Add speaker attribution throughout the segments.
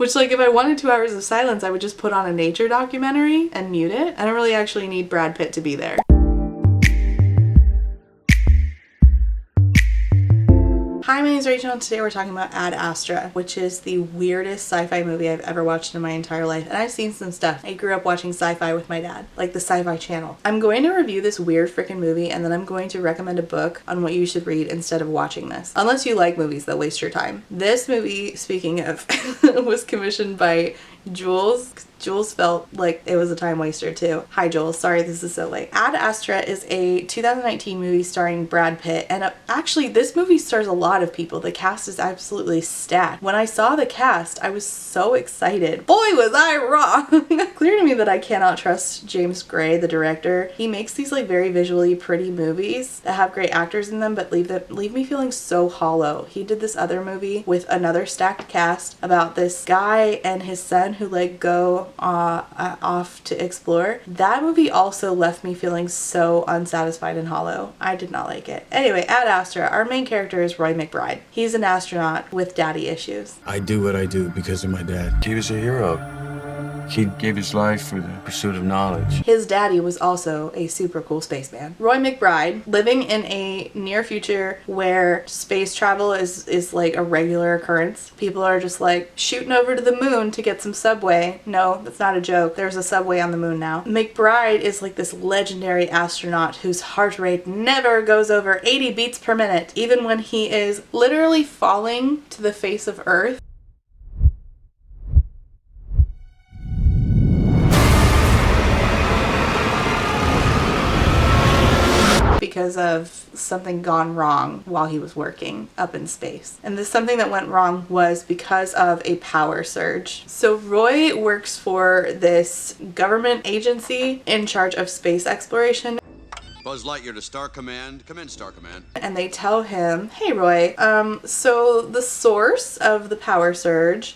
Speaker 1: Which, like, if I wanted 2 hours of silence, I would just put on a nature documentary and mute it. I don't really actually need Brad Pitt to be there. Hi, my name is Rachel, and today we're talking about Ad Astra, which is the weirdest sci-fi movie I've ever watched in my entire life. And I've seen some stuff. I grew up watching sci-fi with my dad, like the Sci-Fi Channel. I'm going to review this weird freaking movie, and then I'm going to recommend a book on what you should read instead of watching this. Unless you like movies that waste your time. This movie, speaking of, was commissioned by Jules. Jules felt like it was a time waster too. Hi Jules, sorry this is so late. Ad Astra is a 2019 movie starring Brad Pitt, and actually this movie stars a lot of people. The cast is absolutely stacked. When I saw the cast, I was so excited. Boy, was I wrong! Clear to me that I cannot trust James Gray, the director. He makes these like very visually pretty movies that have great actors in them, but leave me feeling so hollow. He did this other movie with another stacked cast about this guy and his son who like go off to explore. That movie also left me feeling so unsatisfied and hollow. I did not like it. Anyway, Ad Astra, our main character is Roy McBride. He's an astronaut with daddy issues.
Speaker 2: I do what I do because of my dad. He was a hero. He gave his life for the pursuit of knowledge.
Speaker 1: His daddy was also a super cool spaceman. Roy McBride, living in a near future where space travel is like a regular occurrence. People are just like shooting over to the moon to get some subway. No, that's not a joke. There's a subway on the moon now. McBride is like this legendary astronaut whose heart rate never goes over 80 beats per minute, even when he is literally falling to the face of Earth. Because of something gone wrong while he was working up in space. And this something that went wrong was because of a power surge. So Roy works for this government agency in charge of space exploration.
Speaker 3: Buzz Lightyear to Star Command. Come in, Star Command.
Speaker 1: And they tell him, hey Roy, so the source of the power surge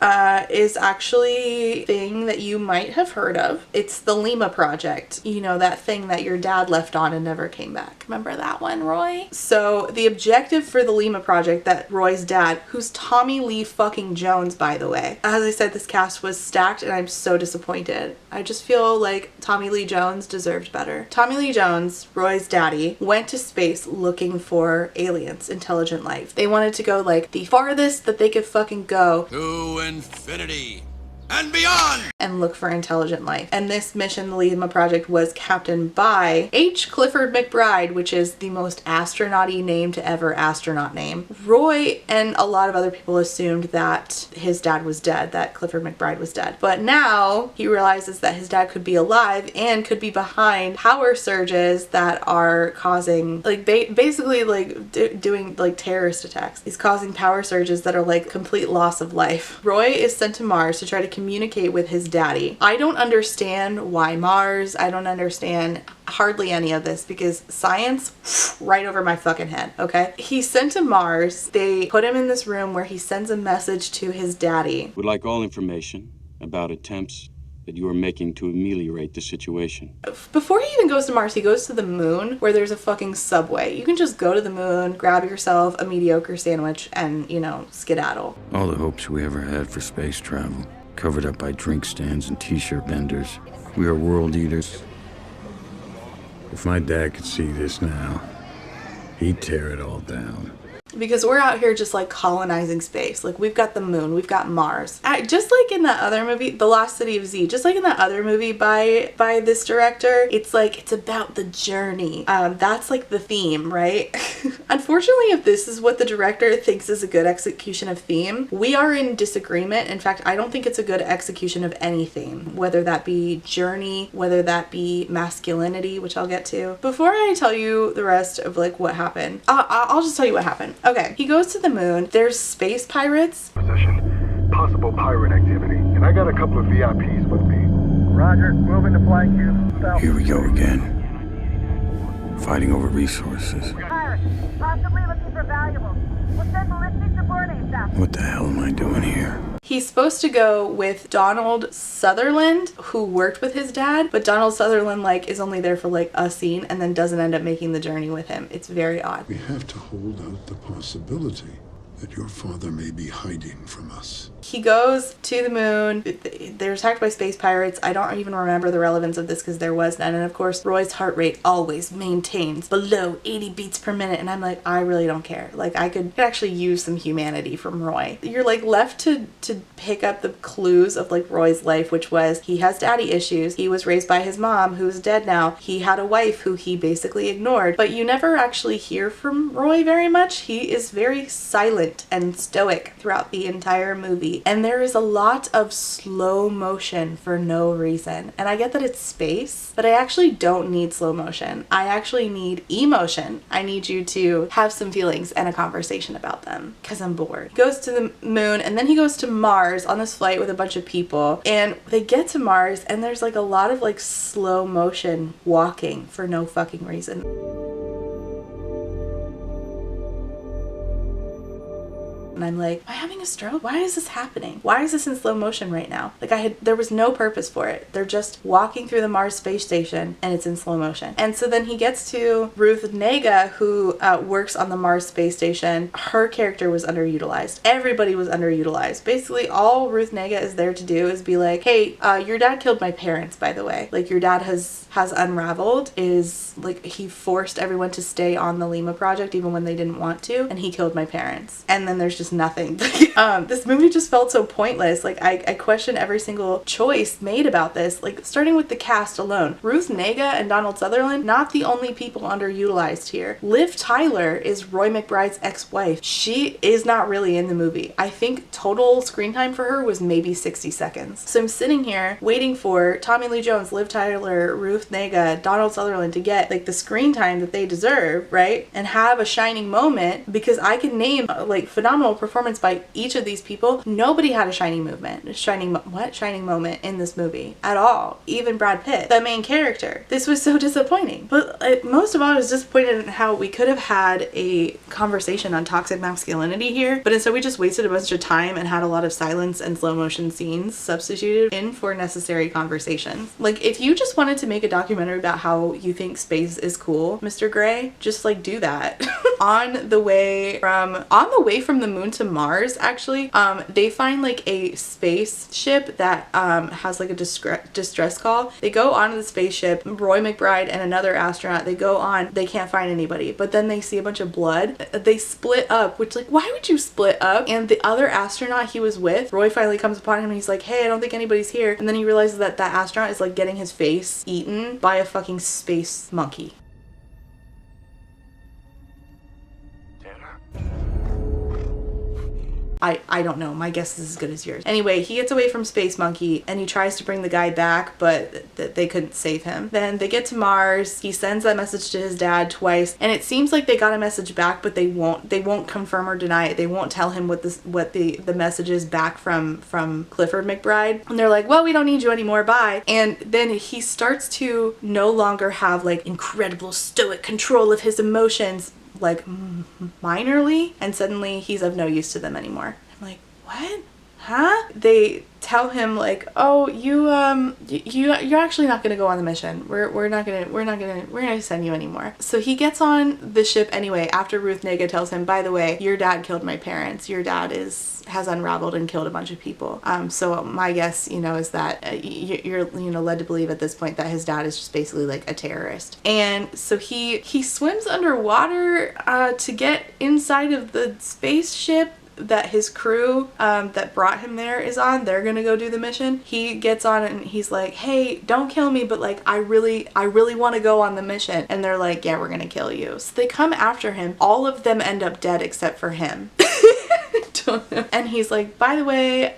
Speaker 1: is actually a thing that you might have heard of. It's the Lima Project. You know, that thing that your dad left on and never came back. Remember that one, Roy? So the objective for the Lima Project that Roy's dad, who's Tommy Lee fucking Jones, by the way. As I said, this cast was stacked and I'm so disappointed. I just feel like Tommy Lee Jones deserved better. Tommy Lee Jones, Roy's daddy, went to space looking for aliens, intelligent life. They wanted to go like the farthest that they could fucking go.
Speaker 3: To infinity and beyond!
Speaker 1: And look for intelligent life. And this mission, the Lima Project, was captained by H. Clifford McBride, which is the most astronaut-y name to ever astronaut name. Roy and a lot of other people assumed that his dad was dead, that Clifford McBride was dead. But now he realizes that his dad could be alive and could be behind power surges that are causing, like, basically like doing like terrorist attacks. He's causing power surges that are like complete loss of life. Roy is sent to Mars to try to communicate with his daddy. I don't understand why Mars. I don't understand hardly any of this because science right over my fucking head, okay? He's sent to Mars. They put him in this room where he sends a message to his daddy.
Speaker 4: Would like all information about attempts that you are making to ameliorate the situation.
Speaker 1: Before he even goes to Mars, he goes to the moon where there's a fucking subway. You can just go to the moon, grab yourself a mediocre sandwich and, you know, skedaddle.
Speaker 2: All the hopes we ever had for space travel, covered up by drink stands and t-shirt vendors. We are world eaters. If my dad could see this now, he'd tear it all down.
Speaker 1: Because we're out here just like colonizing space. Like we've got the moon, we've got Mars. Just like in that other movie, The Lost City of Z, just like in that other movie by this director, it's like, it's about the journey. That's like the theme, right? Unfortunately, if this is what the director thinks is a good execution of theme, we are in disagreement. In fact, I don't think it's a good execution of any theme, whether that be journey, whether that be masculinity, which I'll get to. Before I tell you the rest of like what happened, I'll just tell you what happened. Okay, he goes to the moon. There's space pirates.
Speaker 5: Position. Possible pirate activity. And I got a couple of VIPs with me. Roger. Moving to flying cube. South.
Speaker 2: Here we go again. Fighting over resources.
Speaker 6: Pirates. Possibly looking for valuables. We'll send ballistic support ASAP.
Speaker 2: What the hell am I doing here?
Speaker 1: He's supposed to go with Donald Sutherland, who worked with his dad, but Donald Sutherland like is only there for like a scene and then doesn't end up making the journey with him. It's very odd.
Speaker 7: We have to hold out the possibility that your father may be hiding from us.
Speaker 1: He goes to the moon. They're attacked by space pirates. I don't even remember the relevance of this because there was none. And of course, Roy's heart rate always maintains below 80 beats per minute. And I'm like, I really don't care. Like, I could actually use some humanity from Roy. You're like left to pick up the clues of like Roy's life, which was he has daddy issues. He was raised by his mom, who's dead now. He had a wife who he basically ignored. But you never actually hear from Roy very much. He is very silent and stoic throughout the entire movie. And there is a lot of slow motion for no reason. And I get that it's space, but I actually don't need slow motion. I actually need emotion. I need you to have some feelings and a conversation about them because I'm bored. He goes to the moon and then he goes to Mars on this flight with a bunch of people. And they get to Mars and there's like a lot of like slow motion walking for no fucking reason. And I'm like, am I having a stroke? Why is this happening? Why is this in slow motion right now? Like there was no purpose for it. They're just walking through the Mars space station and it's in slow motion. And so then he gets to Ruth Negga, who works on the Mars space station. Her character was underutilized. Everybody was underutilized. Basically, all Ruth Negga is there to do is be like, hey, your dad killed my parents, by the way. Like, your dad has unraveled, is like, he forced everyone to stay on the Lima project even when they didn't want to, and he killed my parents. And then there's just nothing. This movie just felt so pointless. Like, I question every single choice made about this. Like, starting with the cast alone. Ruth Negga and Donald Sutherland, not the only people underutilized here. Liv Tyler is Roy McBride's ex-wife. She is not really in the movie. I think total screen time for her was maybe 60 seconds. So I'm sitting here waiting for Tommy Lee Jones, Liv Tyler, Ruth Negga, Donald Sutherland to get like the screen time that they deserve, right? And have a shining moment, because I can name like phenomenal performance by each of these people. Nobody had a shining moment in this movie at all. Even Brad Pitt, the main character. This was so disappointing. But most of all, I was disappointed in how we could have had a conversation on toxic masculinity here, but instead we just wasted a bunch of time and had a lot of silence and slow motion scenes substituted in for necessary conversations. Like, if you just wanted to make a documentary about how you think space is cool, Mr. Gray, just like do that. On the way from the moon to Mars, actually, they find like a spaceship that has like a distress call. They go onto the spaceship. Roy McBride and another astronaut, they go on. They can't find anybody, but then they see a bunch of blood. They split up, which, like, why would you split up? And the other astronaut he was with, Roy finally comes upon him and he's like, hey, I don't think anybody's here. And then he realizes that that astronaut is like getting his face eaten by a fucking space monkey. I don't know. My guess is as good as yours. Anyway, he gets away from Space Monkey and he tries to bring the guy back, but they couldn't save him. Then they get to Mars. He sends that message to his dad twice, and it seems like they got a message back, but they won't confirm or deny it. They won't tell him what the message is back from Clifford McBride. And they're like, well, we don't need you anymore. Bye. And then he starts to no longer have like incredible stoic control of his emotions, like minorly, and suddenly he's of no use to them anymore. I'm like, what? Huh? They tell him like, oh, you're actually not gonna go on the mission. We're not gonna send you anymore. So he gets on the ship anyway after Ruth Negga tells him, by the way, your dad killed my parents. Your dad has unraveled and killed a bunch of people. So my guess, is that you're led to believe at this point that his dad is just basically like a terrorist. And so he swims underwater to get inside of the spaceship that his crew that brought him there is on. They're gonna go do the mission. He gets on and he's like, hey, don't kill me, but like I really want to go on the mission. And they're like, yeah, we're gonna kill you. So they come after him. All of them end up dead except for him. And he's like, by the way,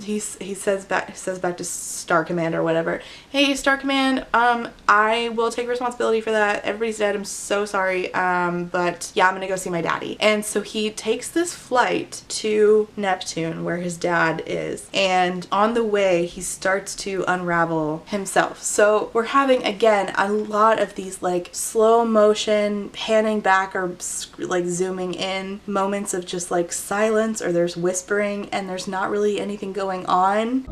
Speaker 1: he says back to Star Command or whatever, hey, Star Command, I will take responsibility for that. Everybody's dead. I'm so sorry. But yeah, I'm gonna go see my daddy. And so he takes this flight to Neptune where his dad is. And on the way, he starts to unravel himself. So we're having, again, a lot of these like slow motion panning back or like zooming in moments of just like silence, or there's whispering and there's not really anything going on.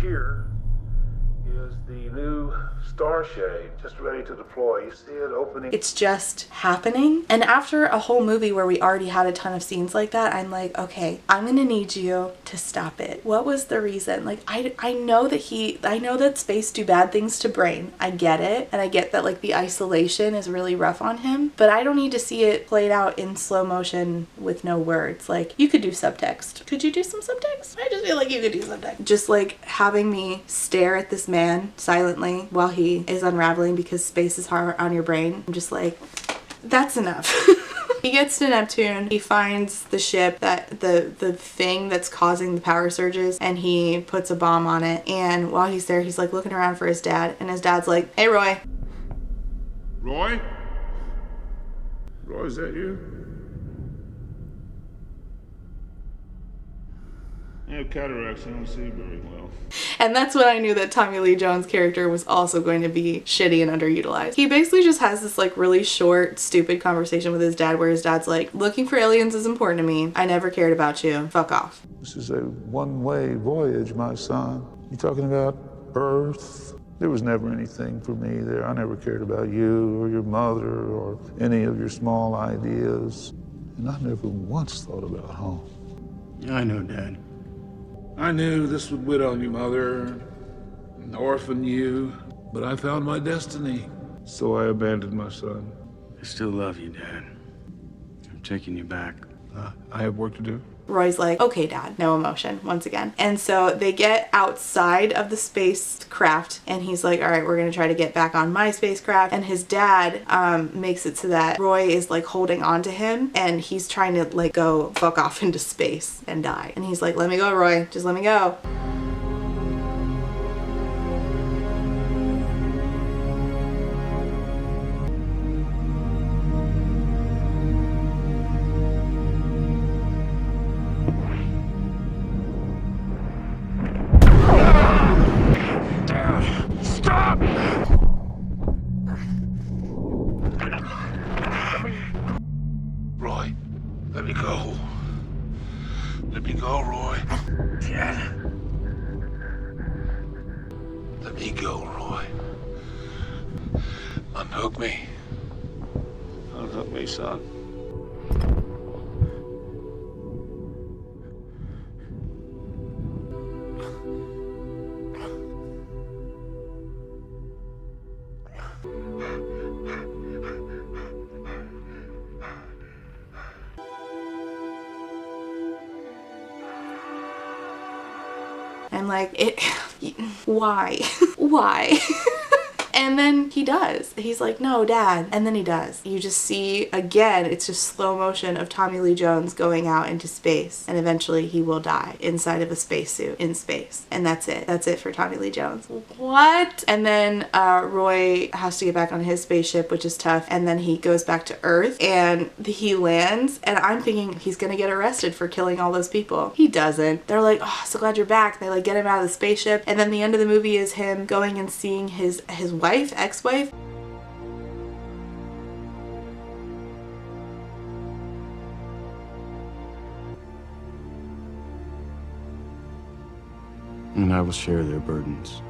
Speaker 8: here is the new star shade, just ready to deploy. You see it opening?
Speaker 1: It's just happening. And after a whole movie where we already had a ton of scenes like that, I'm like, okay, I'm gonna need you to stop it. What was the reason? Like, I know that space do bad things to brain. I get it. And I get that like the isolation is really rough on him, but I don't need to see it played out in slow motion with no words. Like, you could do subtext. Could you do some subtext? I just feel like you could do subtext. Just like having me stare at this man silently while he is unraveling because space is hard on your brain. I'm just like, that's enough. He gets to Neptune, he finds the ship, that the thing that's causing the power surges, and he puts a bomb on it. And while he's there, he's like looking around for his dad, and his dad's like, hey Roy.
Speaker 8: Roy? Roy, is that you? I have cataracts, I don't see very well.
Speaker 1: And that's when I knew that Tommy Lee Jones' character was also going to be shitty and underutilized. He basically just has this like really short, stupid conversation with his dad where his dad's like, looking for aliens is important to me. I never cared about you. Fuck off.
Speaker 8: This is a one-way voyage, my son. You talking about Earth? There was never anything for me there. I never cared about you or your mother or any of your small ideas. And I never once thought about home.
Speaker 2: I know, Dad.
Speaker 8: I knew this would widow your mother and orphan you, but I found my destiny, so I abandoned my son.
Speaker 2: I still love you, Dad. I'm taking you back.
Speaker 8: I have work to do.
Speaker 1: Roy's like, okay, Dad, no emotion once again. And so they get outside of the spacecraft and he's like, all right, we're going to try to get back on my spacecraft. And his dad makes it so that Roy is like holding on to him and he's trying to like go fuck off into space and die. And he's like, let me go, Roy, just let me go.
Speaker 8: Roy, let me go. Let me go, Roy.
Speaker 2: Dad.
Speaker 8: Let me go, Roy. Unhook me. Unhook me, son.
Speaker 1: I'm like, why? Why? And then he does. He's like, no, Dad. And then he does. You just see, again, it's just slow motion of Tommy Lee Jones going out into space. And eventually he will die inside of a spacesuit in space. And that's it. That's it for Tommy Lee Jones. What? And then Roy has to get back on his spaceship, which is tough. And then he goes back to Earth and he lands. And I'm thinking he's going to get arrested for killing all those people. He doesn't. They're like, oh, so glad you're back. They like get him out of the spaceship. And then the end of the movie is him going and seeing his wife, ex-wife.
Speaker 2: And I will share their burdens.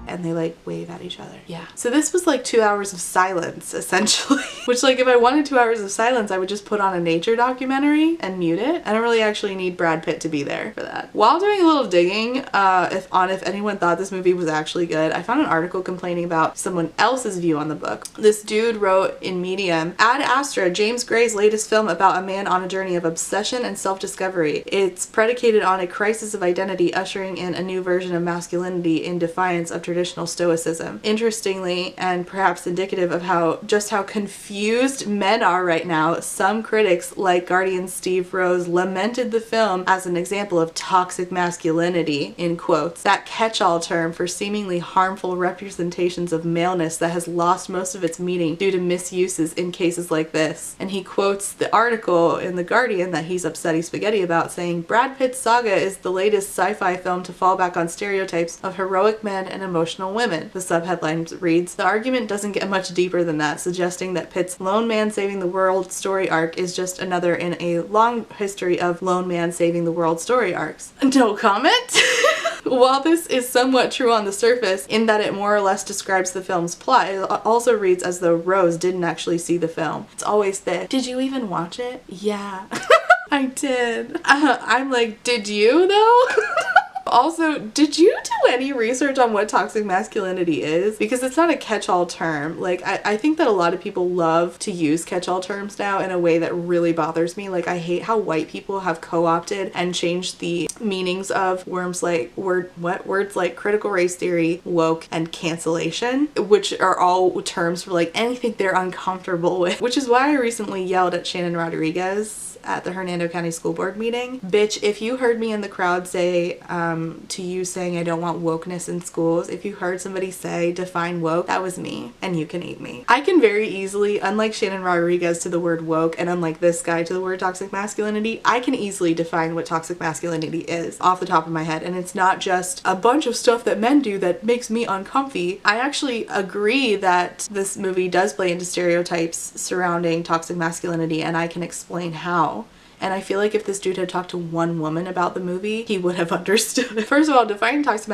Speaker 1: And they like wave at each other. Yeah. So this was like 2 hours of silence, essentially. Which, like, if I wanted 2 hours of silence, I would just put on a nature documentary and mute it. I don't really actually need Brad Pitt to be there for that. While doing a little digging, if anyone thought this movie was actually good, I found an article complaining about someone else's view on the book. This dude wrote in Medium, Ad Astra, James Gray's latest film about a man on a journey of obsession and self-discovery. It's predicated on a crisis of identity, ushering in a new version of masculinity in defiance of traditional stoicism. Interestingly, and perhaps indicative of how confused men are right now, some critics like Guardian Steve Rose lamented the film as an example of toxic masculinity, in quotes, that catch-all term for seemingly harmful representations of maleness that has lost most of its meaning due to misuses in cases like this. And he quotes the article in The Guardian that he's upsetty spaghetti about, saying, Brad Pitt's Saga is the latest sci-fi film to fall back on stereotypes of heroic men and emotional emotional women. The subheadline reads, the argument doesn't get much deeper than that, suggesting that Pitt's lone man saving the world story arc is just another in a long history of lone man saving the world story arcs. No comment? While this is somewhat true on the surface, in that it more or less describes the film's plot, it also reads as though Rose didn't actually see the film. It's always the, did you even watch it? Yeah. I did. I'm like, did you though? Also, did you do any research on what toxic masculinity is? Because it's not a catch-all term. Like, I think that a lot of people love to use catch-all terms now in a way that really bothers me. Like, I hate how white people have co-opted and changed the meanings of words like critical race theory, woke, and cancellation, which are all terms for like anything they're uncomfortable with. Which is why I recently yelled at Shannon Rodriguez at the Hernando County School Board meeting. Bitch, if you heard me in the crowd say to you saying I don't want wokeness in schools, if you heard somebody say define woke, that was me, and you can eat me. I can very easily, unlike Shannon Rodriguez to the word woke, and unlike this guy to the word toxic masculinity, I can easily define what toxic masculinity is off the top of my head, and it's not just a bunch of stuff that men do that makes me uncomfy. I actually agree that this movie does play into stereotypes surrounding toxic masculinity, and I can explain how. And I feel like if this dude had talked to one woman about the movie, he would have understood. First of all, defining toxic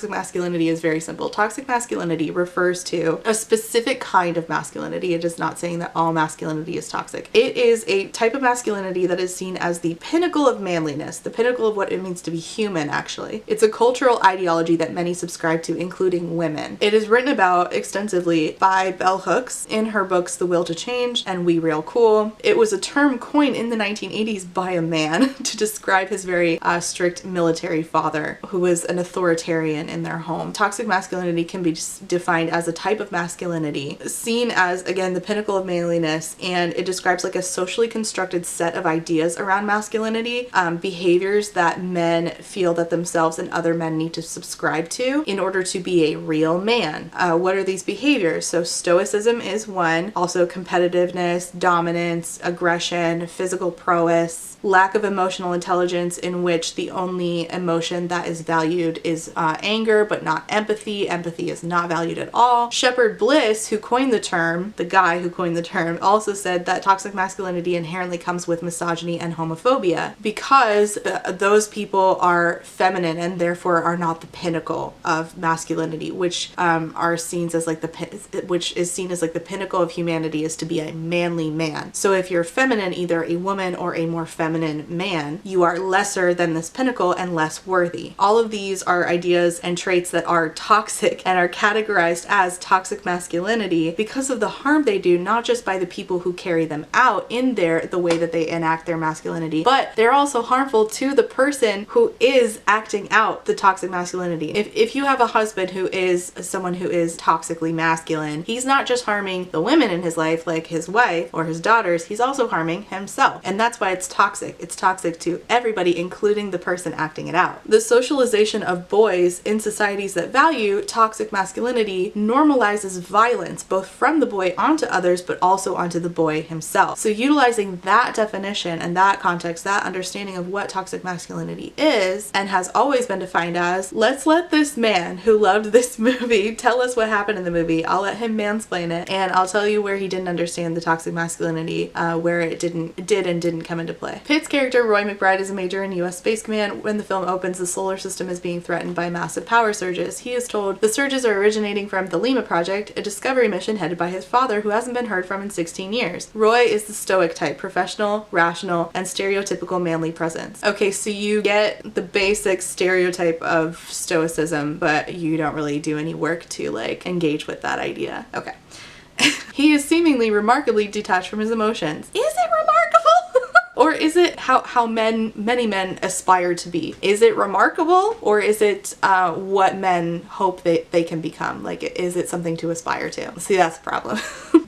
Speaker 1: masculinity is very simple. Toxic masculinity refers to a specific kind of masculinity. It is not saying that all masculinity is toxic. It is a type of masculinity that is seen as the pinnacle of manliness, the pinnacle of what it means to be human, actually. It's a cultural ideology that many subscribe to, including women. It is written about extensively by Bell Hooks in her books The Will to Change and We Real Cool. It was a term coined in the 1980s by a man to describe his very strict military father who was an authoritarian in their home. Toxic masculinity can be defined as a type of masculinity seen as, again, the pinnacle of manliness, and it describes like a socially constructed set of ideas around masculinity, behaviors that men feel that themselves and other men need to subscribe to in order to be a real man. What are these behaviors? So stoicism is one, also competitiveness, dominance, aggression, physical prowess, lack of emotional intelligence, in which the only emotion that is valued is anger but not empathy. Empathy is not valued at all. Shepard Bliss, who coined the term, the guy who coined the term, also said that toxic masculinity inherently comes with misogyny and homophobia because those people are feminine and therefore are not the pinnacle of masculinity, which are seen as like which is seen as like the pinnacle of humanity is to be a manly man. So if you're feminine, either a woman or a more feminine man, you are lesser than this pinnacle and less worthy. All of these are ideas and traits that are toxic and are categorized as toxic masculinity because of the harm they do, not just by the people who carry them out in the way that they enact their masculinity, but they're also harmful to the person who is acting out the toxic masculinity. If you have a husband who is someone who is toxically masculine, he's not just harming the women in his life like his wife or his daughters, he's also harming himself. And that's why it's toxic. It's toxic to everybody, including the person acting it out. The socialization of boys in societies that value toxic masculinity normalizes violence, both from the boy onto others, but also onto the boy himself. So utilizing that definition and that context, that understanding of what toxic masculinity is, and has always been defined as, let's let this man who loved this movie tell us what happened in the movie. I'll let him mansplain it, and I'll tell you where he didn't understand the toxic masculinity, where it did and didn't come into play. Pitt's character, Roy McBride, is a major in U.S. Space Command. When the film opens, the solar system is being threatened by massive power surges. He is told the surges are originating from the Lima Project, a discovery mission headed by his father who hasn't been heard from in 16 years. Roy is the stoic type, professional, rational, and stereotypical manly presence. Okay, so you get the basic stereotype of stoicism, but you don't really do any work to like engage with that idea. Okay. He is seemingly remarkably detached from his emotions. Is it remarkable? Or is it how many men aspire to be? Is it remarkable, or is it what men hope they can become? Like, is it something to aspire to? See, that's the problem.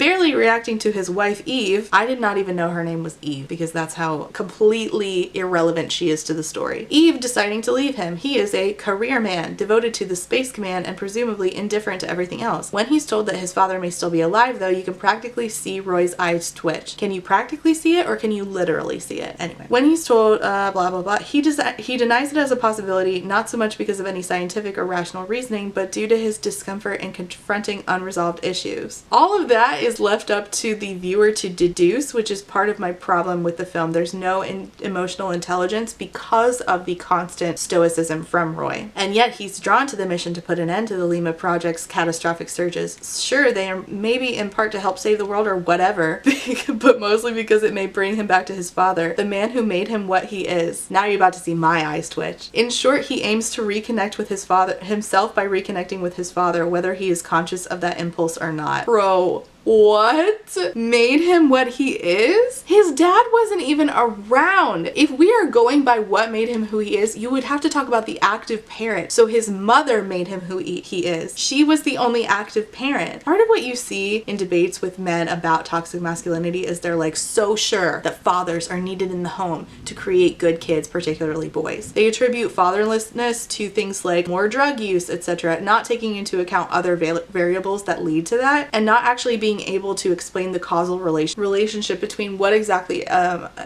Speaker 1: barely reacting to his wife Eve. I did not even know her name was Eve because that's how completely irrelevant she is to the story. Eve deciding to leave him. He is a career man, devoted to the space command and presumably indifferent to everything else. When he's told that his father may still be alive though, you can practically see Roy's eyes twitch. Can you practically see it or can you literally see it? Anyway, when he's told blah blah blah, he denies it as a possibility, not so much because of any scientific or rational reasoning, but due to his discomfort in confronting unresolved issues. All of that is left up to the viewer to deduce, which is part of my problem with the film. There's no emotional intelligence because of the constant stoicism from Roy. And yet he's drawn to the mission to put an end to the Lima Project's catastrophic surges. Sure, they are maybe in part to help save the world or whatever, but mostly because it may bring him back to his father, the man who made him what he is. Now you're about to see my eyes twitch. In short, he aims to reconnect with his father himself by reconnecting with his father, whether he is conscious of that impulse or not. Bro, what made him what he is? His dad wasn't even around. If we are going by what made him who he is, you would have to talk about the active parent. So his mother made him who he is. She was the only active parent. Part of what you see in debates with men about toxic masculinity is they're like so sure that fathers are needed in the home to create good kids, particularly boys. They attribute fatherlessness to things like more drug use, etc., not taking into account other variables that lead to that, and not actually being able to explain the causal relationship between what exactly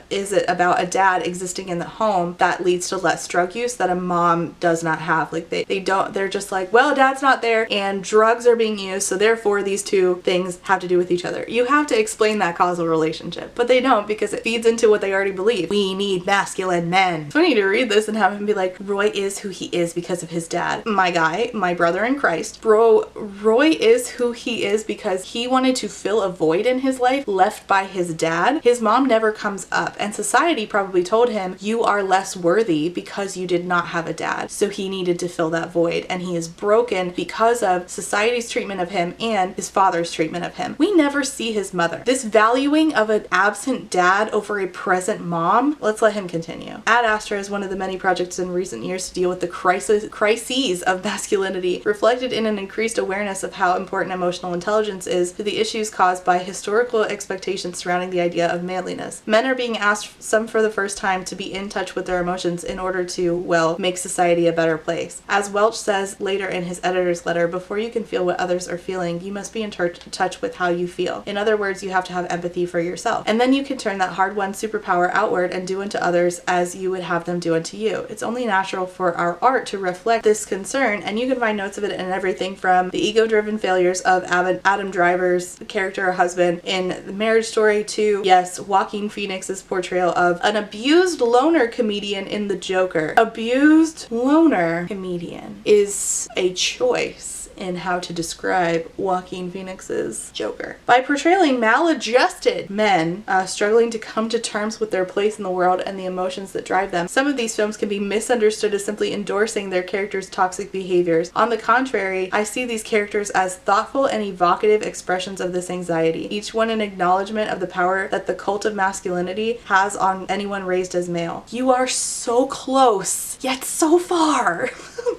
Speaker 1: is it about a dad existing in the home that leads to less drug use that a mom does not have. Like they're just like, well, dad's not there and drugs are being used, so therefore these two things have to do with each other. You have to explain that causal relationship, but they don't because it feeds into what they already believe. We need masculine men. So I need to read this and have him be like, Roy is who he is because of his dad. My guy, my brother in Christ, bro, Roy is who he is because he wanted to fill a void in his life left by his dad. His mom never comes up, and society probably told him you are less worthy because you did not have a dad. So he needed to fill that void, and he is broken because of society's treatment of him and his father's treatment of him. We never see his mother. This valuing of an absent dad over a present mom, let's let him continue. Ad Astra is one of the many projects in recent years to deal with the crises of masculinity, reflected in an increased awareness of how important emotional intelligence is to the issues caused by historical expectations surrounding the idea of manliness. Men are being asked, some for the first time, to be in touch with their emotions in order to, well, make society a better place. As Welch says later in his editor's letter, before you can feel what others are feeling, you must be in touch with how you feel. In other words, you have to have empathy for yourself. And then you can turn that hard-won superpower outward and do unto others as you would have them do unto you. It's only natural for our art to reflect this concern, and you can find notes of it in everything from the ego-driven failures of Adam Driver's character or husband in The Marriage Story to, yes, Joaquin Phoenix's portrayal of an abused loner comedian in The Joker. Abused loner comedian is a choice in how to describe Joaquin Phoenix's Joker. By portraying maladjusted men struggling to come to terms with their place in the world and the emotions that drive them, some of these films can be misunderstood as simply endorsing their characters' toxic behaviors. On the contrary, I see these characters as thoughtful and evocative expressions of this anxiety, each one an acknowledgement of the power that the cult of masculinity has on anyone raised as male. You are so close, yet so far.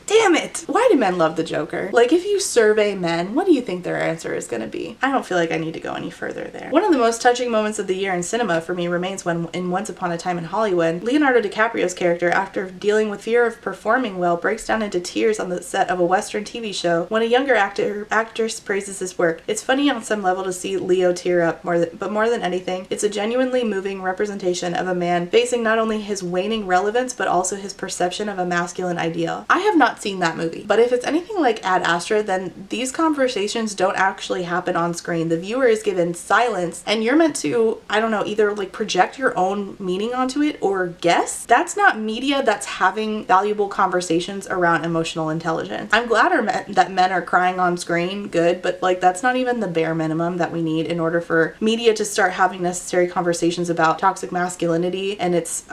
Speaker 1: Damn it! Why do men love the Joker? Like, if you survey men, what do you think their answer is going to be? I don't feel like I need to go any further there. One of the most touching moments of the year in cinema for me remains when, in Once Upon a Time in Hollywood, Leonardo DiCaprio's character, after dealing with fear of performing well, breaks down into tears on the set of a Western TV show when a younger actress praises his work. It's funny on some level to see Leo tear up, but more than anything, it's a genuinely moving representation of a man facing not only his waning relevance, but also his perception of a masculine ideal. I have not seen that movie, but if it's anything like Ad Astra, then these conversations don't actually happen on screen. The viewer is given silence, and you're meant to, I don't know, either like project your own meaning onto it or guess. That's not media that's having valuable conversations around emotional intelligence. I'm glad that men are crying on screen, good, but like that's not even the bare minimum that we need in order for media to start having necessary conversations about toxic masculinity and its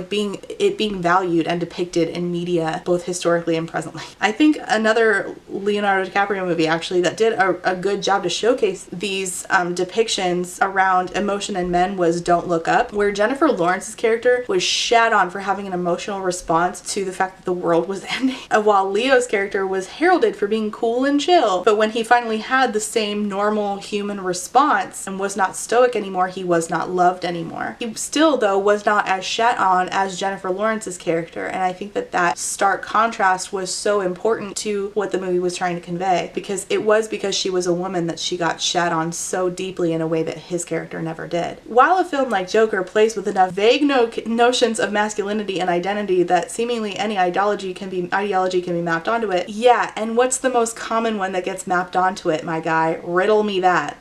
Speaker 1: being valued and depicted in media, both historically and presently. I think another Leonardo DiCaprio movie actually that did a good job to showcase these depictions around emotion in men was Don't Look Up, where Jennifer Lawrence's character was shat on for having an emotional response to the fact that the world was ending, while Leo's character was heralded for being cool and chill. But when he finally had the same normal human response and was not stoic anymore, he was not loved anymore. He still, though, was not as shat on as Jennifer Lawrence's character, and I think that that stark contrast was so important to what the movie was trying to convey, because it was because she was a woman that she got shat on so deeply in a way that his character never did. While a film like Joker plays with enough vague notions of masculinity and identity that seemingly any ideology can be mapped onto it, yeah, and what's the most common one that gets mapped onto it, my guy? Riddler me that.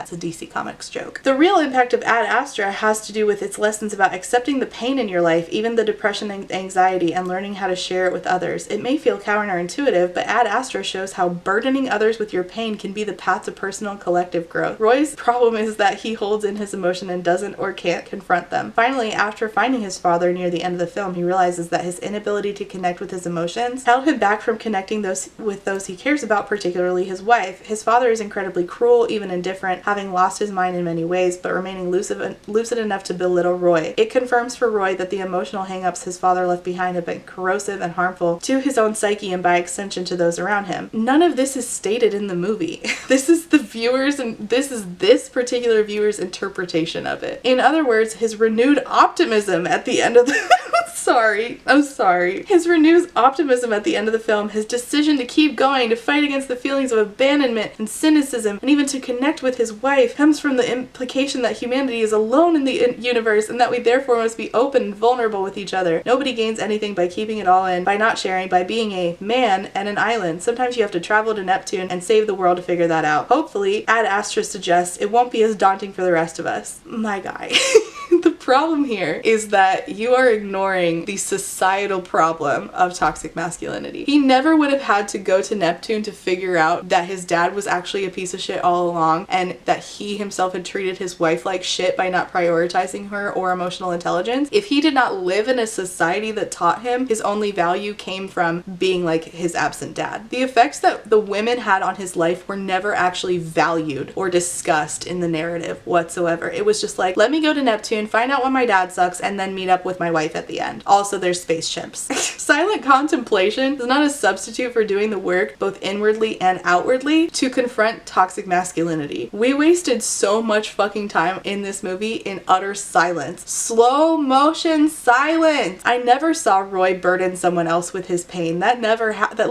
Speaker 1: It's a DC Comics joke. The real impact of Ad Astra has to do with its lessons about accepting the pain in your life, even the depression and anxiety, and learning how to share it with others. It may feel counterintuitive, but Ad Astra shows how burdening others with your pain can be the path to personal and collective growth. Roy's problem is that he holds in his emotion and doesn't or can't confront them. Finally, after finding his father near the end of the film, he realizes that his inability to connect with his emotions held him back from connecting with those he cares about, particularly his wife. His father is incredibly cruel, even indifferent, having lost his mind in many ways, but remaining lucid enough to belittle Roy. It confirms for Roy that the emotional hang-ups his father left behind have been corrosive and harmful to his own psyche and by extension to those around him. None of this is stated in the movie. This is the viewer's, and this is this particular viewer's interpretation of it. In other words, his renewed optimism at the end of the I'm sorry. His renewed optimism at the end of the film, his decision to keep going, to fight against the feelings of abandonment and cynicism, and even to connect with his wife, comes from the implication that humanity is alone in the universe and that we therefore must be open and vulnerable with each other. Nobody gains anything by keeping it all in, by not sharing, by being a man and an island. Sometimes you have to travel to Neptune and save the world to figure that out. Hopefully, Ad Astra suggests it won't be as daunting for the rest of us. My guy. The problem here is that you are ignoring the societal problem of toxic masculinity. He never would have had to go to Neptune to figure out that his dad was actually a piece of shit all along, and that he himself had treated his wife like shit by not prioritizing her or emotional intelligence. If he did not live in a society that taught him his only value came from being like his absent dad. The effects that the women had on his life were never actually valued or discussed in the narrative whatsoever. It was just like, let me go to Neptune, find out why my dad sucks, and then meet up with my wife at the end. Also, there's space chimps. Silent contemplation is not a substitute for doing the work, both inwardly and outwardly, to confront toxic masculinity. We wasted so much fucking time in this movie in utter silence. Slow motion silence! I never saw Roy burden someone else with his pain. That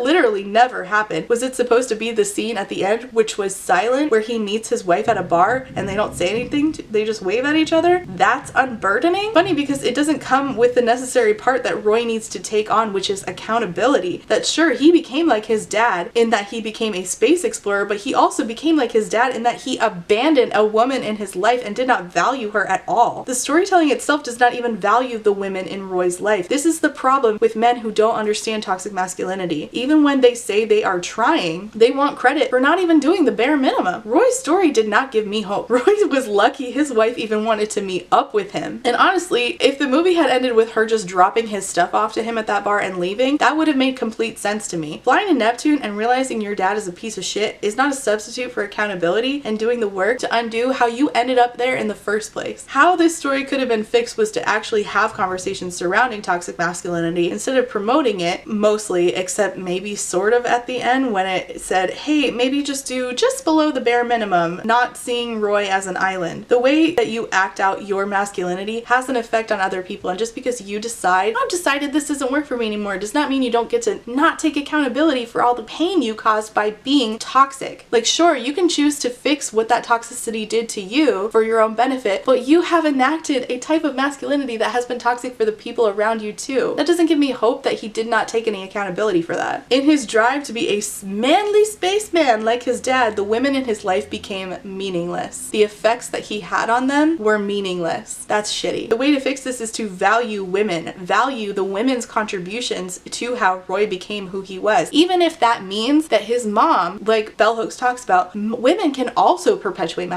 Speaker 1: literally never happened. Was it supposed to be the scene at the end, which was silent, where he meets his wife at a bar and they don't say anything? They just wave at each other? That's unburdening? Funny, because it doesn't come with the necessary part that Roy needs to take on, which is accountability. That sure, he became like his dad in that he became a space explorer, but he also became like his dad in that he abandoned a woman in his life and did not value her at all. The storytelling itself does not even value the women in Roy's life. This is the problem with men who don't understand toxic masculinity. Even when they say they are trying, they want credit for not even doing the bare minimum. Roy's story did not give me hope. Roy was lucky his wife even wanted to meet up with him. And honestly, if the movie had ended with her just dropping his stuff off to him at that bar and leaving, that would have made complete sense to me. Flying to Neptune and realizing your dad is a piece of shit is not a substitute for accountability and doing the work to undo how you ended up there in the first place. How this story could have been fixed was to actually have conversations surrounding toxic masculinity instead of promoting it mostly, except maybe sort of at the end when it said, hey, maybe just do just below the bare minimum, not seeing Roy as an island. The way that you act out your masculinity has an effect on other people, and just because you decide, I've decided this doesn't work for me anymore, does not mean you don't get to not take accountability for all the pain you caused by being toxic. Like, sure, you can choose to fix what that toxicity did to you for your own benefit, but you have enacted a type of masculinity that has been toxic for the people around you too. That doesn't give me hope that he did not take any accountability for that. In his drive to be a manly spaceman like his dad, the women in his life became meaningless. The effects that he had on them were meaningless. That's That's shitty. The way to fix this is to value women, value the women's contributions to how Roy became who he was. Even if that means that his mom, like Bell Hooks talks about, women can also perpetuate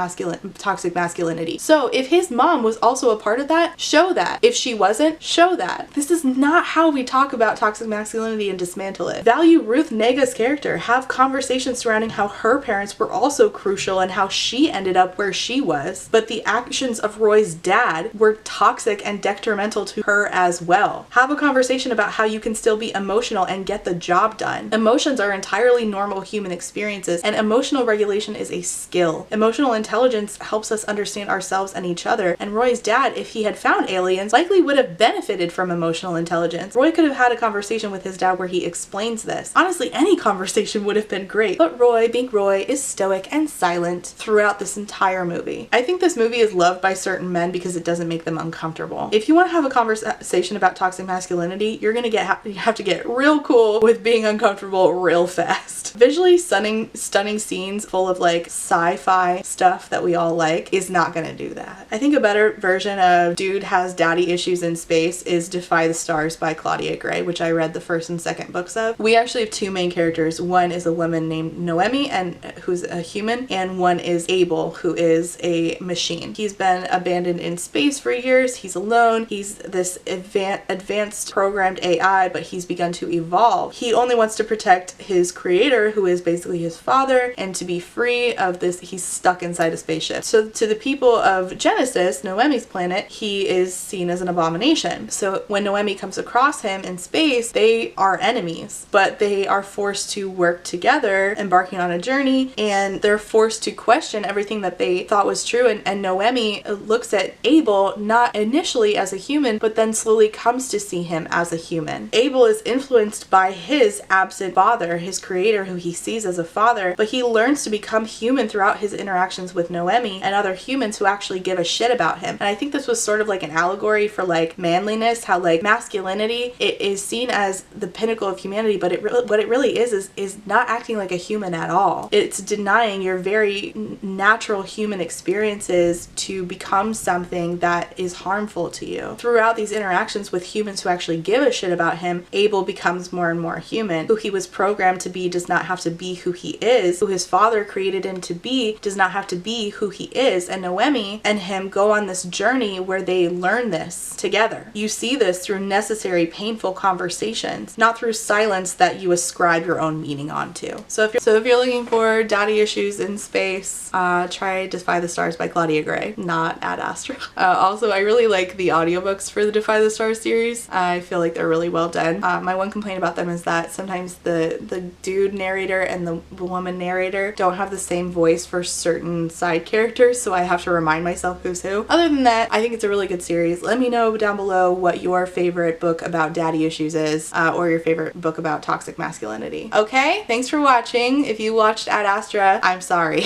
Speaker 1: toxic masculinity. So if his mom was also a part of that, show that. If she wasn't, show that. This is not how we talk about toxic masculinity and dismantle it. Value Ruth Nega's character. Have conversations surrounding how her parents were also crucial and how she ended up where she was. But the actions of Roy's dad were toxic and detrimental to her as well. Have a conversation about how you can still be emotional and get the job done. Emotions are entirely normal human experiences, and emotional regulation is a skill. Emotional intelligence helps us understand ourselves and each other, and Roy's dad, if he had found aliens, likely would have benefited from emotional intelligence. Roy could have had a conversation with his dad where he explains this. Honestly, any conversation would have been great, but Roy, being Roy, is stoic and silent throughout this entire movie. I think this movie is loved by certain men because it doesn't make them uncomfortable. If you want to have a conversation about toxic masculinity, you're gonna have to get real cool with being uncomfortable real fast. Visually stunning scenes full of like sci-fi stuff that we all like is not gonna do that. I think a better version of dude has daddy issues in space is Defy the Stars by Claudia Gray, which I read the first and second books of. We actually have two main characters. One is a woman named Noemi, and who's a human, and one is Abel, who is a machine. He's been abandoned in space for years. He's alone. He's this advanced programmed AI, but he's begun to evolve. He only wants to protect his creator, who is basically his father, and to be free of this, he's stuck inside a spaceship. So to the people of Genesis, Noemi's planet, he is seen as an abomination. So when Noemi comes across him in space, they are enemies, but they are forced to work together, embarking on a journey, and they're forced to question everything that they thought was true. And Noemi looks at Abel not initially as a human, but then slowly comes to see him as a human. Abel is influenced by his absent father, his creator, who he sees as a father, but he learns to become human throughout his interactions with Noemi and other humans who actually give a shit about him. And I think this was sort of like an allegory for like manliness, how like masculinity, it is seen as the pinnacle of humanity, but what it really is not acting like a human at all. It's denying your very natural human experiences to become something that is harmful to you. Throughout these interactions with humans who actually give a shit about him, Abel becomes more and more human. Who he was programmed to be does not have to be who he is. Who his father created him to be does not have to be who he is. And Noemi and him go on this journey where they learn this together. You see this through necessary, painful conversations, not through silence that you ascribe your own meaning onto. So if you're looking for daddy issues in space, try Defy the Stars by Claudia Gray, not Ad Astra. Also, I really like the audiobooks for the Defy the Stars series. I feel like they're really well done. My one complaint about them is that sometimes the dude narrator and the woman narrator don't have the same voice for certain side characters, so I have to remind myself who's who. Other than that, I think it's a really good series. Let me know down below what your favorite book about daddy issues is, or your favorite book about toxic masculinity. Okay, thanks for watching. If you watched Ad Astra, I'm sorry.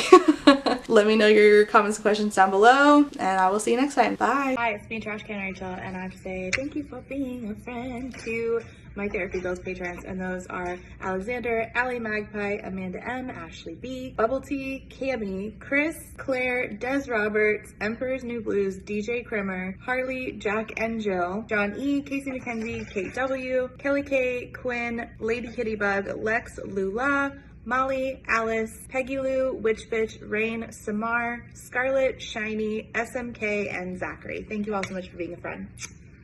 Speaker 1: Let me know your comments and questions down below, and I will see you next time. Bye. Hi, it's me, Trash Can Rachel, and I have to say thank you for being a friend to my Therapy Girls patrons, and those are Alexander, Allie Magpie, Amanda M, Ashley B, Bubble Tea, Cami, Chris, Claire, Des Roberts, Emperor's New Blues, DJ Krimmer, Harley, Jack and Jill, John E, Casey McKenzie, Kate W, Kelly K, Quinn, Lady Kittybug, Lex, Lula, Molly, Alice, Peggy Lou, Witch Bitch, Rain, Samar, Scarlett, Shiny, SMK, and Zachary. Thank you all so much for being a friend.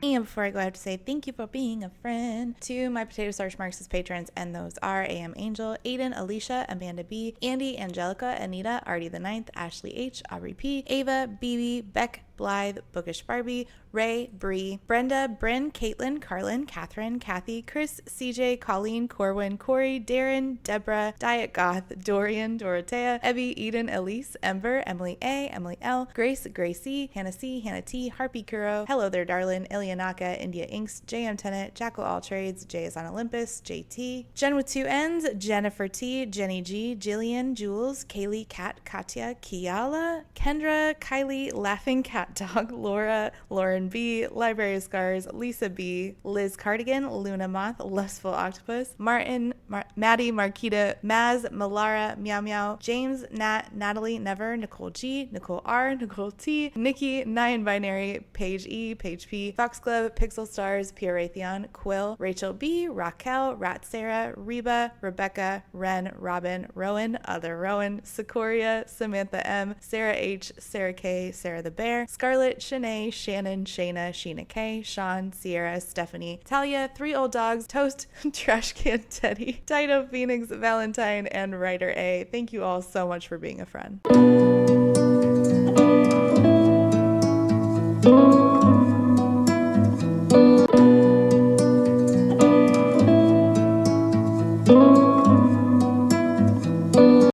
Speaker 1: And before I go, I have to say thank you for being a friend to my Potato Starch Marxist patrons, and those are AM Angel, Aiden, Alicia, Amanda B, Andy, Angelica, Anita, Artie the Ninth, Ashley H, Aubrey P, Ava, BB, Beck, Blythe, Bookish Barbie, Ray, Bree, Brenda, Bryn, Caitlin, Carlin, Catherine, Kathy, Chris, CJ, Colleen, Corwin, Corey, Darren, Deborah, Diet Goth, Dorian, Dorothea, Ebby, Eden, Elise, Ember, Emily A, Emily L, Grace, Gracie, Hannah C, Hannah T, Harpy Kuro, Hello There Darlin, Ilianaka, India Inks, JM Tennant, Jackal All Trades, Jay is on Olympus, JT, Jen with two N's, Jennifer T, Jenny G, Jillian, Jules, Kaylee, Kat, Katya, Kiala, Kendra, Kylie, Laughing Cat Nat Dog, Laura, Lauren B, Library of Scars, Lisa B, Liz Cardigan, Luna Moth, Lustful Octopus, Martin, Maddie, Marquita, Maz, Malara, Meow Meow, James, Nat, Natalie, Never, Nicole G, Nicole R, Nicole T, Nikki, Nyan Binary, Paige E, Paige P, Foxglove, Pixel Stars, Pierre Raytheon, Quill, Rachel B, Raquel, Rat Sarah, Reba, Rebecca, Ren, Robin, Rowan, Other Rowan, Secoria, Samantha M, Sarah H, Sarah K, Sarah the Bear, Scarlett, Shanae, Shannon, Shayna, Sheena K, Sean, Sierra, Stephanie, Talia, Three Old Dogs, Toast, Trash Can Teddy, Dido, Phoenix, Valentine, and Writer A. Thank you all so much for being a friend.